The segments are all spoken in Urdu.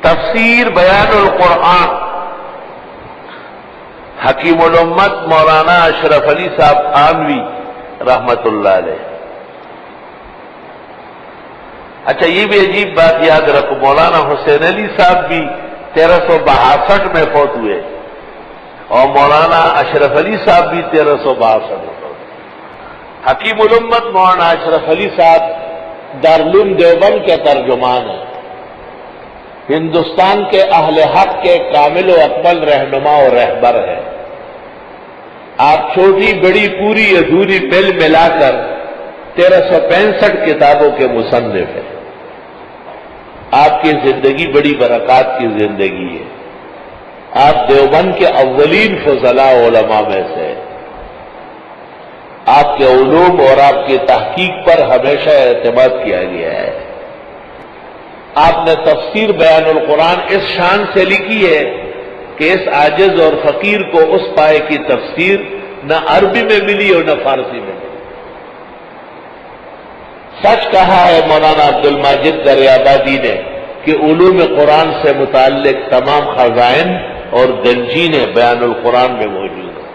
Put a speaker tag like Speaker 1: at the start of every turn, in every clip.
Speaker 1: تفسیر بیان القرآن حکیم الامت مولانا اشرف علی صاحب تھانوی رحمت اللہ علیہ۔ اچھا، یہ بھی عجیب بات یاد رکھو، مولانا حسین علی صاحب بھی 1362 میں فوت ہوئے اور مولانا اشرف علی صاحب بھی 1362 میں فوت ہوئے۔ حکیم الامت مولانا اشرف علی صاحب دارالعلوم دیوبند کے ترجمان ہیں، ہندوستان کے اہل حق کے کامل و اکمل رہنما اور رہبر ہیں۔ آپ چھوٹی بڑی پوری ادھوری مل ملا کر 1365 کتابوں کے مصنف ہیں۔ آپ کی زندگی بڑی برکات کی زندگی ہے۔ آپ دیوبند کے اولین فضلاء علماء میں سے ہیں۔ آپ کے علوم اور آپ کی تحقیق پر ہمیشہ اعتماد کیا گیا ہے۔ آپ نے تفسیر بیان القرآن اس شان سے لکھی ہے کہ اس عاجز اور فقیر کو اس پائے کی تفسیر نہ عربی میں ملی اور نہ فارسی میں ملی۔ سچ کہا ہے مولانا عبد الماجد دریابادی نے کہ علوم قرآن سے متعلق تمام خزائن اور گنجینیں بیان القرآن میں موجود ہیں۔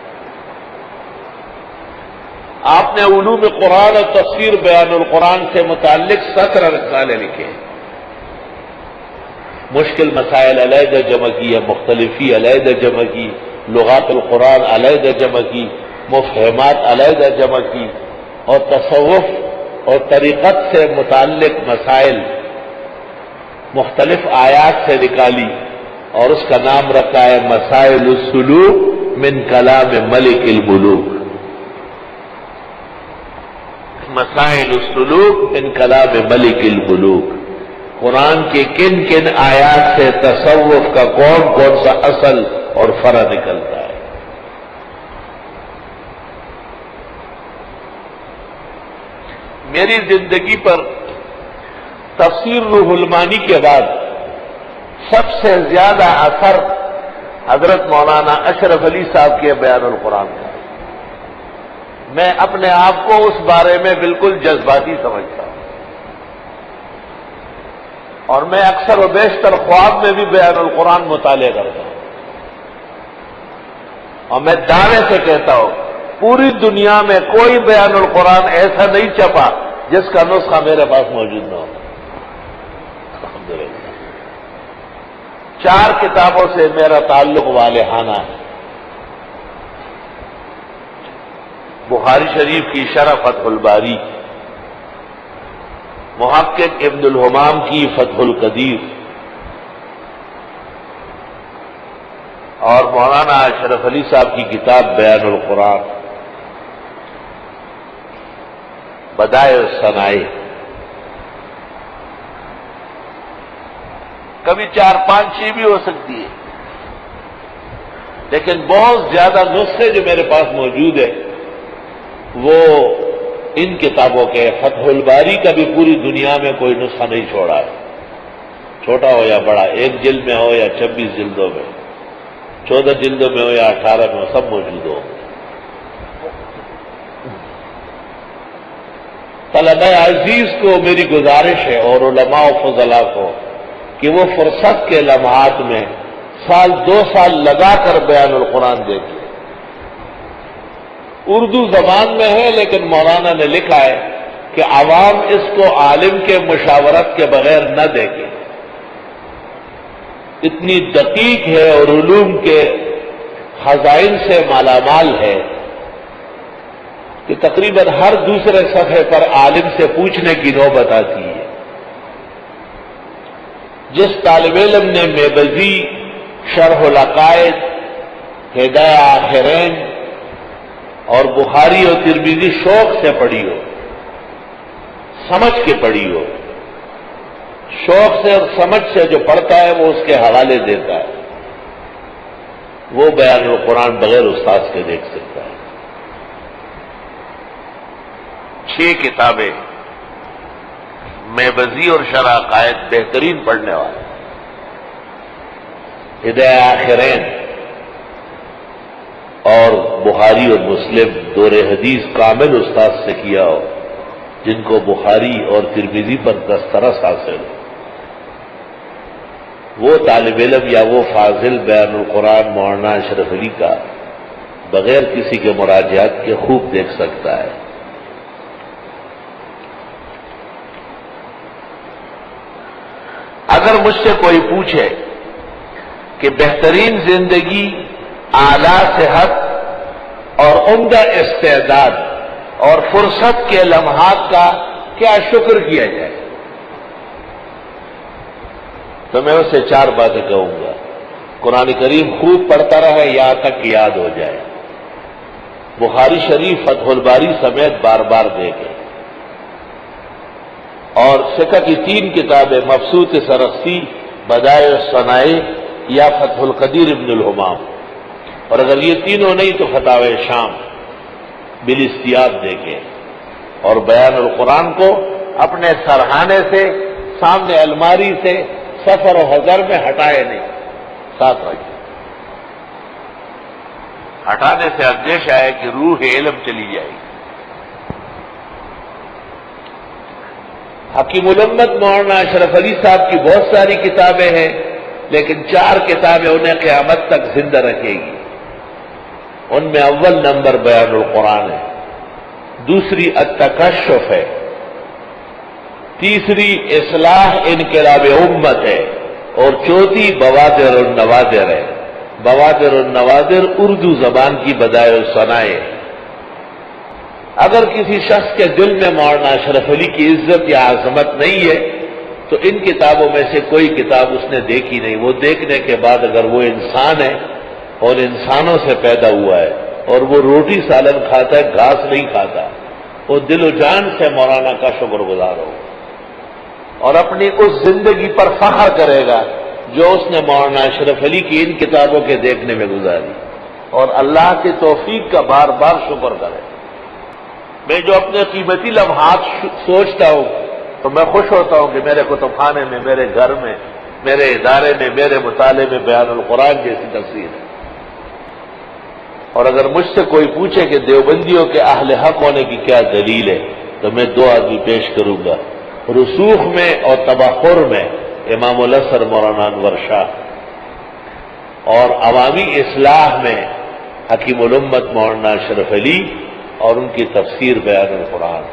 Speaker 1: آپ نے علوم قرآن اور تفسیر بیان القرآن سے متعلق 17 رسالے لکھے ہیں۔ مشکل مسائل علیحدہ جمع کی ہے، مختلفی علیحدہ جمع کی، لغات القرآن علیحدہ جمع کی، مفہمات علیحدہ جمع کی، اور تصوف اور طریقت سے متعلق مسائل مختلف آیات سے نکالی اور اس کا نام رکھا ہے مسائل السلوک من کلام ملک الملوک۔ مسائل السلوک من کلام ملک الملوک، قرآن کے کن کن آیات سے تصوف کا کون کون سا اصل اور فرع نکلتا ہے۔ میری زندگی پر تفسیر روح المانی کے بعد سب سے زیادہ اثر حضرت مولانا اشرف علی صاحب کے بیان القرآن کا۔ میں اپنے آپ کو اس بارے میں بالکل جذباتی سمجھتا ہوں، اور میں اکثر و بیشتر خواب میں بھی بیان القرآن مطالعہ کرتا ہوں، اور میں دعوے سے کہتا ہوں پوری دنیا میں کوئی بیان القرآن ایسا نہیں چھپا جس کا نسخہ میرے پاس موجود نہ ہو۔ الحمدللہ 4 کتابوں سے میرا تعلق والہانہ ہے۔ بخاری شریف کی شرح فتح الباری، محقق ابن الحمام کی فتح القدیر، اور مولانا اشرف علی صاحب کی کتاب بیان القرآن، بدائع الصنائع۔ کبھی 4-5-6 بھی ہو سکتی ہے، لیکن بہت زیادہ نسخے جو میرے پاس موجود ہے وہ ان کتابوں کے۔ فتح الباری کا بھی پوری دنیا میں کوئی نسخہ نہیں چھوڑا ہے، چھوٹا ہو یا بڑا، 1 جلد میں ہو یا 26 جلدوں میں، 14 جلدوں میں ہو یا 18 میں ہو، سب موجود ہو۔ طلبہ عزیز کو میری گزارش ہے اور علماء و فضلاء کو کہ وہ فرصت کے لمحات میں 1-2 سال لگا کر بیان القرآن دیکھیں۔ اردو زبان میں ہے، لیکن مولانا نے لکھا ہے کہ عوام اس کو عالم کے مشاورت کے بغیر نہ دیکھے۔ اتنی دقیق ہے اور علوم کے خزائن سے مالا مال ہے کہ تقریباً ہر دوسرے صفحے پر عالم سے پوچھنے کی نوبت آتی ہے۔ جس طالب علم نے میبزی، شرح العقائد، ہدایہ آخرین اور بخاری اور ترمذی شوق سے پڑھی ہو، سمجھ کے پڑھی ہو، شوق سے اور سمجھ سے جو پڑھتا ہے وہ اس کے حوالے دیتا ہے، وہ بیان القرآن بغیر استاذ کے دیکھ سکتا ہے۔ 6 کتابیں میبزی اور شرح عقائد بہترین پڑھنے والے، ہدایہ آخرین اور بخاری اور مسلم دور حدیث کامل استاد سے کیا ہو، جن کو بخاری اور ترمذی پر دسترس حاصل ہو۔ وہ طالب علم یا وہ فاضل بیان القرآن مولانا اشرف علی کا بغیر کسی کے مراجعات کے خوب دیکھ سکتا ہے۔ اگر مجھ سے کوئی پوچھے کہ بہترین زندگی، اعلیٰ صحت اور عمدہ استعداد اور فرصت کے لمحات کا کیا شکر کیا جائے، تو میں اسے 4 باتیں کہوں گا۔ قرآن کریم خوب پڑھتا رہے یہاں تک کہ یاد ہو جائے، بخاری شریف فتح الباری سمیت بار بار دیکھے، اور فقہ کی 3 کتابیں مبسوط سرخسی، بدائع الصنائع یا فتح القدیر ابن الحمام، اور اگر یہ تینوں نہیں تو فتاوی شام بالاستیاب دیکھیں، اور بیان القرآن کو اپنے سرہانے سے، سامنے الماری سے، سفر و حضر میں ہٹائے نہیں، ساتھ رکھیں۔ ہٹانے سے اندیشہ ہے کہ روح علم چلی جائے گی۔ حکیم الامت مولانا اشرف علی صاحب کی بہت ساری کتابیں ہیں، لیکن 4 کتابیں انہیں قیامت تک زندہ رکھے گی۔ ان میں اول نمبر بیان القرآن ہے، دوسری التکشف ہے، تیسری اصلاح انقلاب امت ہے، اور چوتھی بوادر النوادر ہے۔ بوادر النوادر اردو زبان کی بدائع الصنائع ہے۔ اگر کسی شخص کے دل میں مولانا اشرف علی کی عزت یا عظمت نہیں ہے تو ان کتابوں میں سے کوئی کتاب اس نے دیکھی نہیں۔ وہ دیکھنے کے بعد اگر وہ انسان ہے اور انسانوں سے پیدا ہوا ہے اور وہ روٹی سالن کھاتا ہے، گھاس نہیں کھاتا، وہ دل و جان سے مولانا کا شکر گزار ہو اور اپنی اس زندگی پر فخر کرے گا جو اس نے مولانا اشرف علی کی ان کتابوں کے دیکھنے میں گزاری، اور اللہ کی توفیق کا بار بار شکر کرے۔ میں جو اپنے قیمتی لمحات سوچتا ہوں تو میں خوش ہوتا ہوں کہ میرے کتب خانے میں، میرے گھر میں، میرے ادارے میں، میرے مطالعے میں بیان القرآن جیسی تفسیر ہے۔ اور اگر مجھ سے کوئی پوچھے کہ دیوبندیوں کے اہل حق ہونے کی کیا دلیل ہے تو میں 2 آدمی پیش کروں گا، رسوخ میں اور تبخر میں امام الازہر مولانا انور شاہ، اور عوامی اصلاح میں حکیم الامت مولانا اشرف علی اور ان کی تفسیر بیان القرآن۔